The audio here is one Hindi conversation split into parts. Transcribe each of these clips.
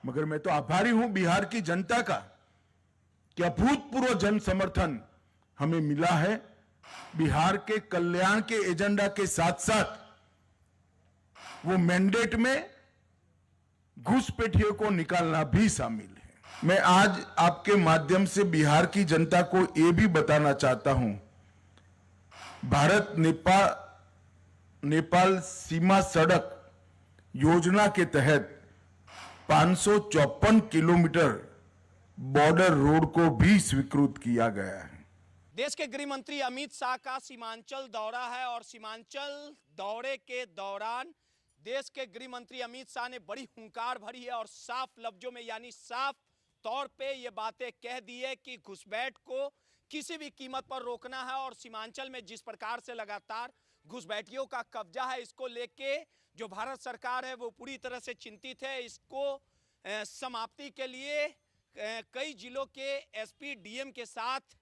मगर मैं तो आभारी हूं बिहार की जनता का कि अभूतपूर्व जन समर्थन हमें मिला है। बिहार के कल्याण के एजेंडा के साथ साथ वो मैंडेट में घुसपैठियों को निकालना भी शामिल है। मैं आज आपके माध्यम से बिहार की जनता को यह भी बताना चाहता हूं, भारत नेपाल सीमा सड़क योजना के तहत 554 किलोमीटर बॉर्डर रोड को भी स्वीकृत किया गया है। देश के गृह मंत्री अमित शाह का सीमांचल दौरा है और सीमांचल दौरे के दौरान देश के गृह मंत्री अमित शाह ने बड़ी हुंकार भरी है और साफ लफ्जों में यानी साफ तौर पे ये बातें कह दी है कि घुसपैठ को किसी भी कीमत पर रोकना है और सीमांचल में जिस प्रकार से लगातार घुसपैठियों का कब्जा है, इसको लेके जो भारत सरकार है वो पूरी तरह से चिंतित है। इसको समाप्ति के लिए कई जिलों के एसपी डीएम के साथ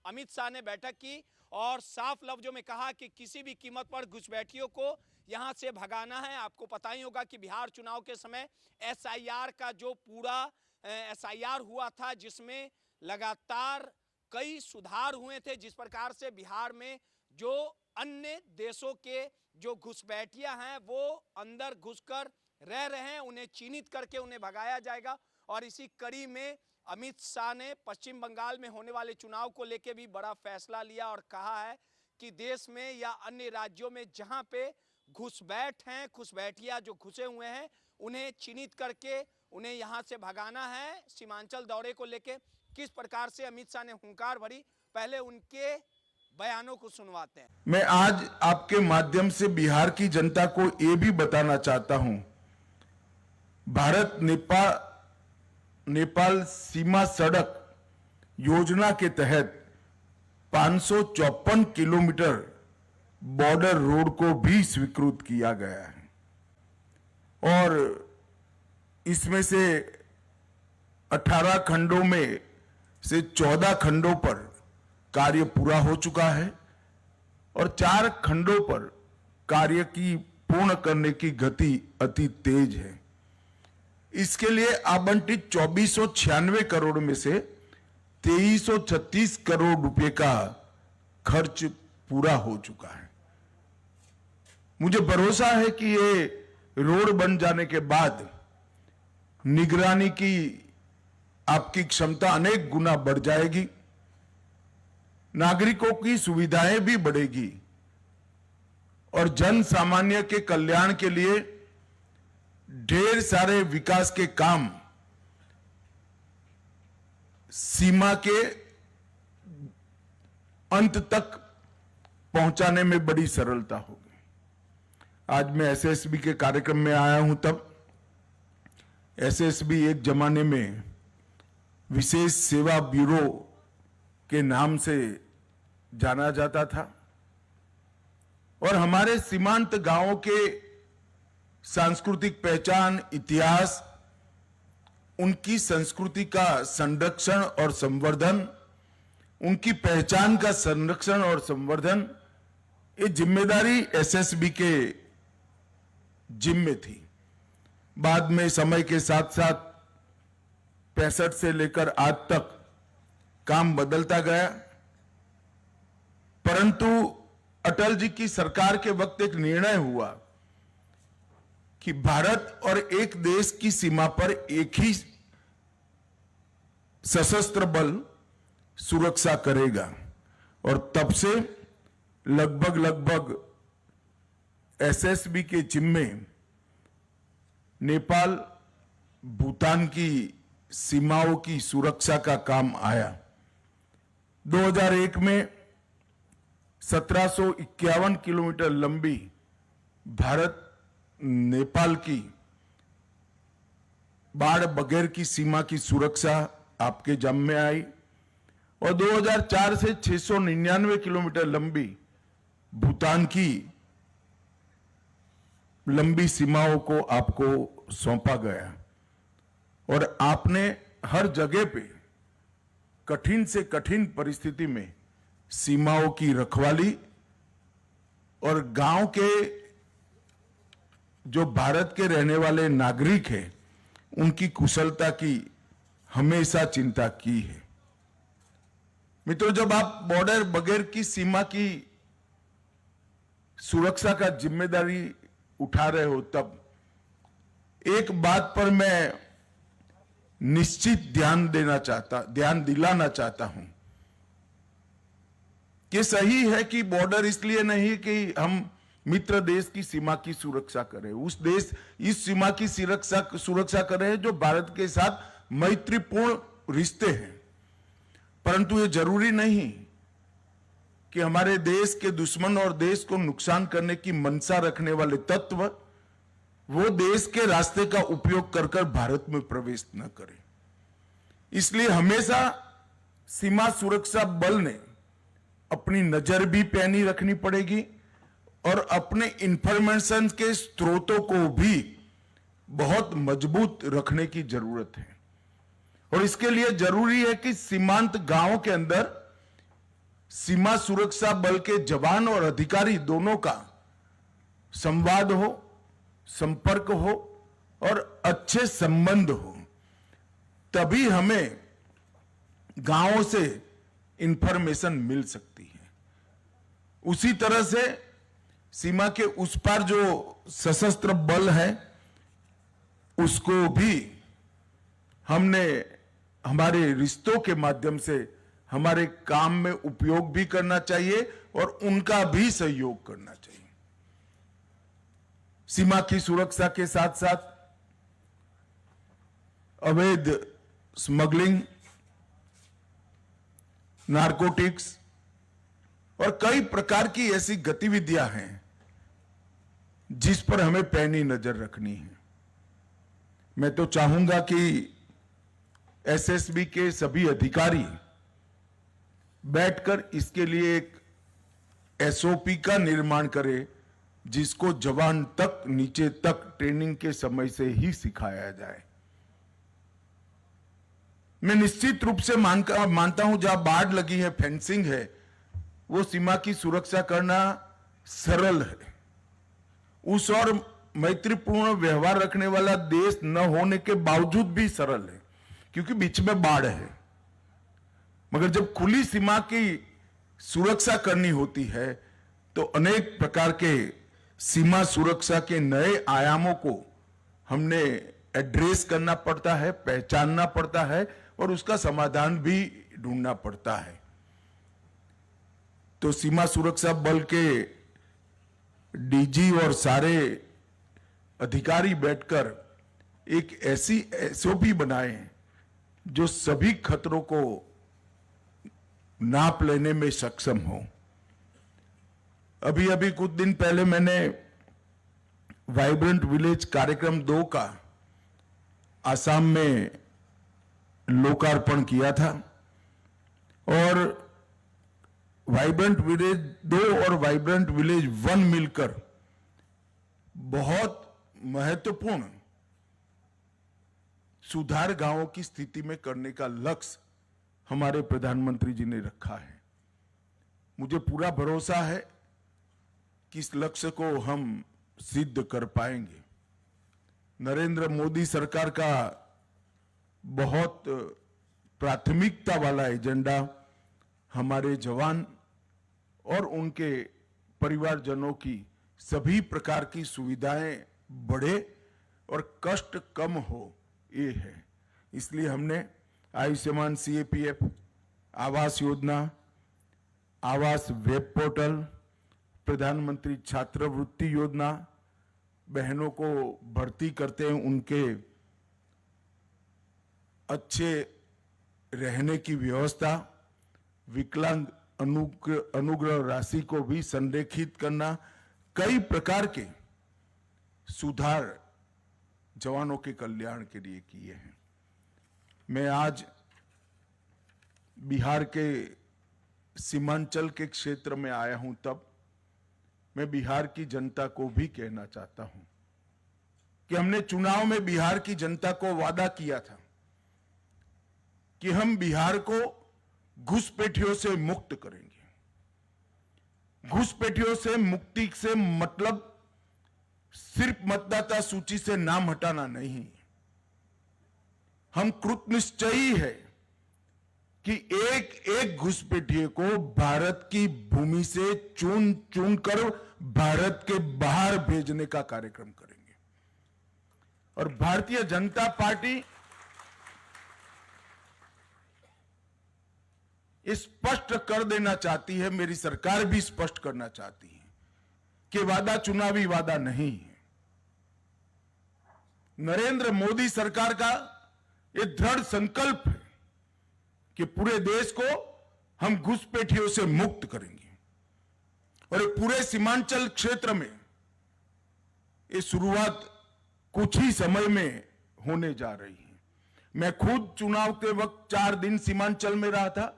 अमित शाह ने बैठक की और साफ लफ्जों में कहा कि किसी भी कीमत पर घुसपैठियों को यहां से भगाना है। आपको पता ही होगा कि बिहार चुनाव के समय एसआईआर का जो पूरा एसआईआर हुआ था, जिसमें लगातार कई सुधार हुए थे, जिस प्रकार से बिहार में जो अन्य देशों के जो घुसपैठिया हैं वो अंदर घुसकर रह रहे हैं, उन्हें चिन्हित करके उन्हें भगाया जाएगा। और इसी कड़ी में अमित शाह ने पश्चिम बंगाल में होने वाले चुनाव को लेकर भी बड़ा फैसला लिया और कहा है कि देश में या अन्य राज्यों में जहां पे घुसपैठ हैं, घुसपैठिया जो घुसे हुए हैं, उन्हें चिन्हित करके उन्हें यहां से भगाना है। सीमांचल दौरे को लेकर किस प्रकार से अमित शाह ने हुंकार भरी, पहले उनके बयानों को सुनवाते हैं। मैं आज आपके माध्यम से बिहार की जनता को यह भी बताना चाहता हूं, भारत नेपाल सीमा सड़क योजना के तहत 554 किलोमीटर बॉर्डर रोड को भी स्वीकृत किया गया है और इसमें से 18 खंडों में से 14 खंडों पर कार्य पूरा हो चुका है और 4 खंडों पर कार्य की पूर्ण करने की गति अति तेज है। इसके लिए आवंटित 2496 करोड़ में से 2336 करोड़ रुपए का खर्च पूरा हो चुका है। मुझे भरोसा है कि ये रोड बन जाने के बाद निगरानी की आपकी क्षमता अनेक गुना बढ़ जाएगी, नागरिकों की सुविधाएं भी बढ़ेगी और जन सामान्य के कल्याण के लिए ढेर सारे विकास के काम सीमा के अंत तक पहुंचाने में बड़ी सरलता होगी। आज मैं एसएसबी के कार्यक्रम में आया हूं, तब एसएसबी एक जमाने में विशेष सेवा ब्यूरो के नाम से जाना जाता था और हमारे सीमांत गांवों के सांस्कृतिक पहचान, इतिहास, उनकी संस्कृति का संरक्षण और संवर्धन, उनकी पहचान का संरक्षण और संवर्धन, ये जिम्मेदारी एसएसबी के जिम्मे थी। बाद में समय के साथ साथ 65 से लेकर आज तक काम बदलता गया, परंतु अटल जी की सरकार के वक्त एक निर्णय हुआ कि भारत और एक देश की सीमा पर एक ही सशस्त्र बल सुरक्षा करेगा और तब से लगभग एसएसबी के जिम्मे नेपाल भूटान की सीमाओं की सुरक्षा का काम आया। 2001 में 1751 किलोमीटर लंबी भारत नेपाल की बाढ़ बगैर की सीमा की सुरक्षा आपके जिम्मे आई और 2004 से 699 किलोमीटर लंबी भूटान की लंबी सीमाओं को आपको सौंपा गया और आपने हर जगह पे कठिन से कठिन परिस्थिति में सीमाओं की रखवाली और गांव के जो भारत के रहने वाले नागरिक हैं उनकी कुशलता की हमेशा चिंता की है। मित्रों, जब आप बॉर्डर बगैर की सीमा की सुरक्षा का जिम्मेदारी उठा रहे हो, तब एक बात पर मैं निश्चित ध्यान दिलाना चाहता हूं कि सही है कि बॉर्डर इसलिए नहीं कि हम मित्र देश की सीमा की सुरक्षा करें, इस सीमा की सुरक्षा करें जो भारत के साथ मैत्रीपूर्ण रिश्ते हैं, परंतु ये जरूरी नहीं कि हमारे देश के दुश्मन और देश को नुकसान करने की मंशा रखने वाले तत्व वो देश के रास्ते का उपयोग कर भारत में प्रवेश न करें। इसलिए हमेशा सीमा सुरक्षा बल ने अपनी नजर भी पैनी रखनी पड़ेगी और अपने इंफॉर्मेशन के स्रोतों को भी बहुत मजबूत रखने की जरूरत है। और इसके लिए जरूरी है कि सीमांत गांवों के अंदर सीमा सुरक्षा बल के जवान और अधिकारी दोनों का संवाद हो, संपर्क हो और अच्छे संबंध हो, तभी हमें गांवों से इंफॉर्मेशन मिल सकती है। उसी तरह से सीमा के उस पार जो सशस्त्र बल है उसको भी हमने हमारे रिश्तों के माध्यम से हमारे काम में उपयोग भी करना चाहिए और उनका भी सहयोग करना चाहिए। सीमा की सुरक्षा के साथ साथ अवैध स्मगलिंग, नारकोटिक्स और कई प्रकार की ऐसी गतिविधियां हैं जिस पर हमें पैनी नजर रखनी है। मैं तो चाहूंगा कि एसएसबी के सभी अधिकारी बैठकर इसके लिए एक एसओपी का निर्माण करें, जिसको जवान तक नीचे तक ट्रेनिंग के समय से ही सिखाया जाए। मैं निश्चित रूप से मानता हूं जहां बाढ़ लगी है, फेंसिंग है, वो सीमा की सुरक्षा करना सरल है। उस और मैत्रीपूर्ण व्यवहार रखने वाला देश न होने के बावजूद भी सरल है, क्योंकि बीच में बाढ़ है। मगर जब खुली सीमा की सुरक्षा करनी होती है तो अनेक प्रकार के सीमा सुरक्षा के नए आयामों को हमने एड्रेस करना पड़ता है, पहचानना पड़ता है और उसका समाधान भी ढूंढना पड़ता है। तो सीमा सुरक्षा बल के डीजी और सारे अधिकारी बैठकर एक ऐसी एसओपी बनाए जो सभी खतरों को नाप लेने में सक्षम हो। अभी कुछ दिन पहले मैंने वाइब्रेंट विलेज कार्यक्रम 2 का आसाम में लोकार्पण किया था और वाइब्रेंट विलेज 2 और वाइब्रेंट विलेज 1 मिलकर बहुत महत्वपूर्ण सुधार गांवों की स्थिति में करने का लक्ष्य हमारे प्रधानमंत्री जी ने रखा है। मुझे पूरा भरोसा है कि इस लक्ष्य को हम सिद्ध कर पाएंगे। नरेंद्र मोदी सरकार का बहुत प्राथमिकता वाला एजेंडा हमारे जवान और उनके परिवारजनों की सभी प्रकार की सुविधाएं बढ़े और कष्ट कम हो, ये है। इसलिए हमने आयुष्मान सीएपीएफ, आवास योजना, आवास वेब पोर्टल, प्रधानमंत्री छात्रवृत्ति योजना, बहनों को भर्ती करते हैं उनके अच्छे रहने की व्यवस्था, विकलांग अनुग्रह राशि को भी संरेखित करना, कई प्रकार के सुधार जवानों के कल्याण के लिए किए हैं। मैं आज बिहार के सीमांचल के क्षेत्र में आया हूं, तब मैं बिहार की जनता को भी कहना चाहता हूं कि हमने चुनाव में बिहार की जनता को वादा किया था कि हम बिहार को घुसपैठियों से मुक्त करेंगे। घुसपैठियों से मुक्ति से मतलब सिर्फ मतदाता सूची से नाम हटाना नहीं, हम कृतनिश्चयी है कि एक एक घुसपैठिए को भारत की भूमि से चुन चुन कर भारत के बाहर भेजने का कार्यक्रम करेंगे। और भारतीय जनता पार्टी स्पष्ट कर देना चाहती है, मेरी सरकार भी स्पष्ट करना चाहती है कि वादा चुनावी वादा नहीं है। नरेंद्र मोदी सरकार का यह दृढ़ संकल्प है कि पूरे देश को हम घुसपैठियों से मुक्त करेंगे और ये पूरे सीमांचल क्षेत्र में ये शुरुआत कुछ ही समय में होने जा रही है। मैं खुद चुनाव के वक्त 4 दिन सीमांचल में रहा था,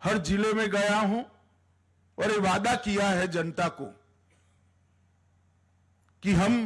हर जिले में गया हूं और ये वादा किया है जनता को कि हम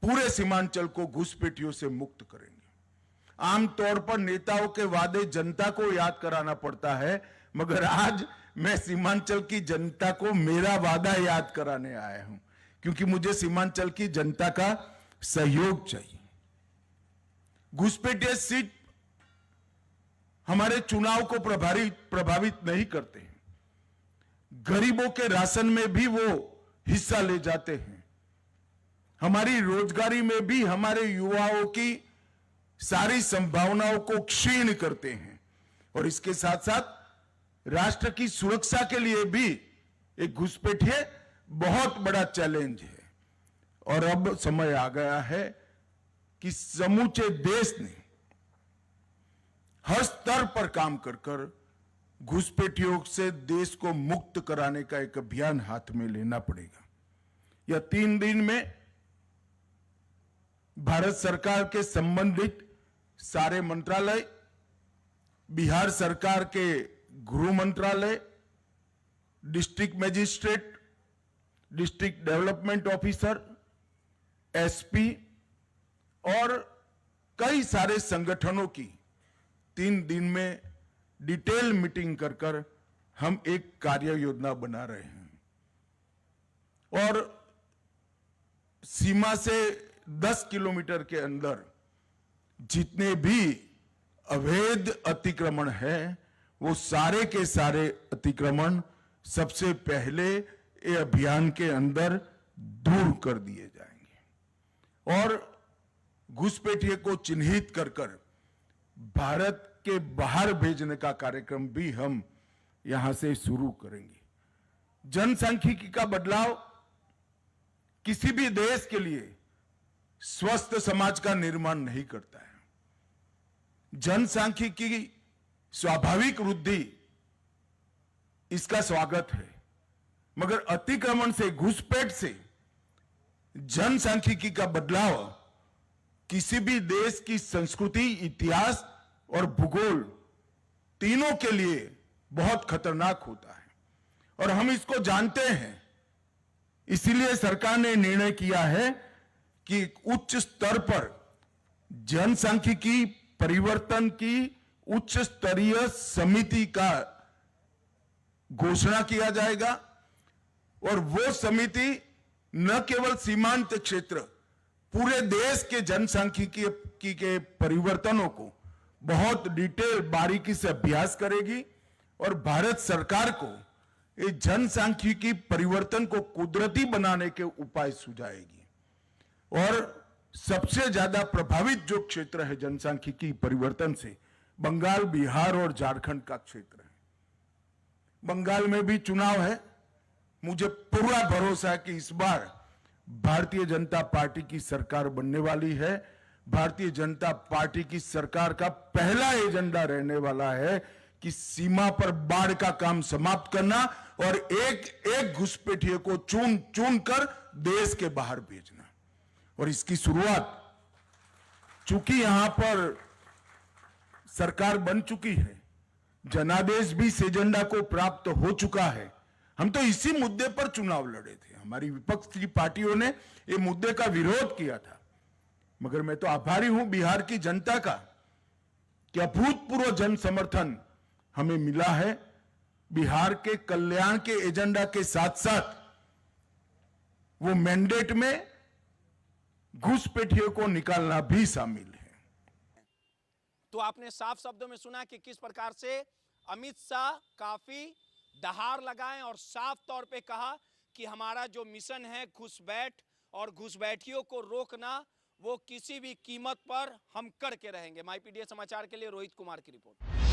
पूरे सीमांचल को घुसपैठियों से मुक्त करेंगे। आमतौर पर नेताओं के वादे जनता को याद कराना पड़ता है, मगर आज मैं सीमांचल की जनता को मेरा वादा याद कराने आया हूं, क्योंकि मुझे सीमांचल की जनता का सहयोग चाहिए। घुसपैठिए सीट हमारे चुनाव को प्रभावित नहीं करते हैं। गरीबों के राशन में भी वो हिस्सा ले जाते हैं। हमारी रोजगारी में भी हमारे युवाओं की सारी संभावनाओं को क्षीण करते हैं और इसके साथ साथ राष्ट्र की सुरक्षा के लिए भी एक घुसपैठिए बहुत बड़ा चैलेंज है। और अब समय आ गया है कि समूचे देश ने हर स्तर पर काम कर कर घुसपैठियों से देश को मुक्त कराने का एक अभियान हाथ में लेना पड़ेगा। यह 3 दिन में भारत सरकार के संबंधित सारे मंत्रालय, बिहार सरकार के गृह मंत्रालय, district magistrate, district development officer, SP और कई सारे संगठनों की 3 दिन में डिटेल मीटिंग कर कर हम एक कार्य योजना बना रहे हैं और सीमा से 10 किलोमीटर के अंदर जितने भी अवैध अतिक्रमण है वो सारे के सारे अतिक्रमण सबसे पहले ये अभियान के अंदर दूर कर दिए जाएंगे और घुसपैठिए को चिन्हित कर कर भारत के बाहर भेजने का कार्यक्रम भी हम यहां से शुरू करेंगे। जनसांख्यिकी का बदलाव किसी भी देश के लिए स्वस्थ समाज का निर्माण नहीं करता है। जनसांख्यिकी की स्वाभाविक वृद्धि इसका स्वागत है, मगर अतिक्रमण से, घुसपैठ से जनसांख्यिकी का बदलाव किसी भी देश की संस्कृति, इतिहास और भूगोल तीनों के लिए बहुत खतरनाक होता है और हम इसको जानते हैं। इसीलिए सरकार ने निर्णय किया है कि उच्च स्तर पर जनसांख्यिकी परिवर्तन की उच्च स्तरीय समिति का घोषणा किया जाएगा और वो समिति न केवल सीमांत क्षेत्र, पूरे देश के जनसांख्यिकी के परिवर्तनों को बहुत डिटेल बारीकी से अभ्यास करेगी और भारत सरकार को इस जनसांख्यिकी परिवर्तन को कुदरती बनाने के उपाय सुझाएगी। और सबसे ज्यादा प्रभावित जो क्षेत्र है जनसांख्यिकी परिवर्तन से, बंगाल, बिहार और झारखंड का क्षेत्र है। बंगाल में भी चुनाव है। मुझे पूरा भरोसा है कि इस बार भारतीय जनता पार्टी की सरकार बनने वाली है। भारतीय जनता पार्टी की सरकार का पहला एजेंडा रहने वाला है कि सीमा पर बाढ़ का काम समाप्त करना और एक एक घुसपैठिए को चुन चुन कर देश के बाहर भेजना। और इसकी शुरुआत, चूंकि यहां पर सरकार बन चुकी है, जनादेश भी इस एजेंडा को प्राप्त हो चुका है। हम तो इसी मुद्दे पर चुनाव लड़े थे। हमारी विपक्ष की पार्टियों ने ये मुद्दे का विरोध किया था, मगर मैं तो आभारी हूं बिहार की जनता का कि अभूतपूर्व जन समर्थन हमें मिला है। बिहार के कल्याण के एजेंडा के साथ साथ वो मैंडेट में घुसपैठियों को निकालना भी शामिल है। तो आपने साफ शब्दों में सुना कि किस प्रकार से अमित शाह काफी दहाड़ लगाए और साफ तौर पे कहा कि हमारा जो मिशन है घुसपैठ और घुसपैठियों को रोकना, वो किसी भी कीमत पर हम करके रहेंगे। माईपीडीएस समाचार के लिए रोहित कुमार की रिपोर्ट।